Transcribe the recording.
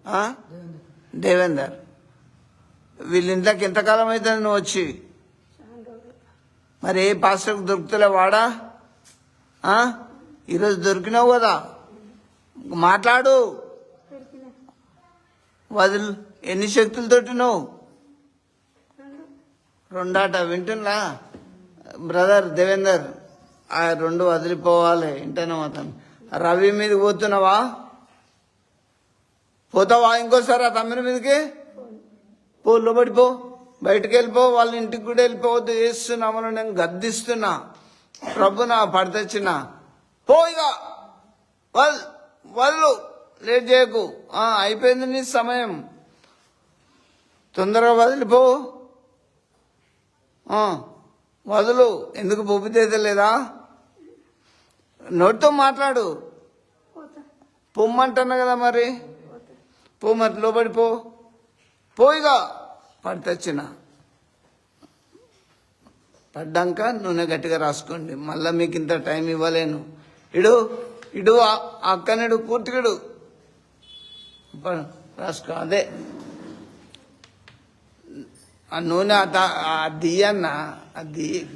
ఆ? దేవేందర్. వీళ్ళ ఇంట్లోకి ఎంతకాలం అవుతుంది నువ్వు వచ్చి? మరి ఏ పాస్టర్కి దొరుకుతలే వాడా? ఈరోజు దొరికినావు కదా, మాట్లాడు. వదిలు. ఎన్ని శక్తులతోటి నువ్వు? రెండాట వింటున్నా బ్రదర్ దేవేందర్. ఆ రెండు వదిలిపోవాలి. వింటాను అతను. రవి మీదకి పోతున్నావా? పోతావా ఇంకోసారి ఆ తమ్మిడి మీదకి? పో, లోబడిపో, బయటకు వెళ్ళిపో. వాళ్ళ ఇంటికి కూడా వెళ్ళిపోవద్దు. చేస్తున్నామని నేను గద్దిస్తున్నా. ప్రభు నా పడతచ్చిన పో. ఇక వదలు, లేట్ చేయకు. అయిపోయింది నీ సమయం. తొందరగా వదిలిపో. వదులు. ఎందుకు బొబ్బితే లేదా? నోటితో మాట్లాడు. పొమ్మంటున్నా కదా మరి. పో మరి, లోబడిపో. పోయిగా పడతచ్చిన. పడ్డాక నూనె గట్టిగా రాసుకోండి. మళ్ళీ మీకు ఇంత టైం ఇవ్వలేను. ఇడు ఇడు అక్కనిడు పూర్తిగిడు రాసుకో. అదే ఆ నూనె అది అన్న, అది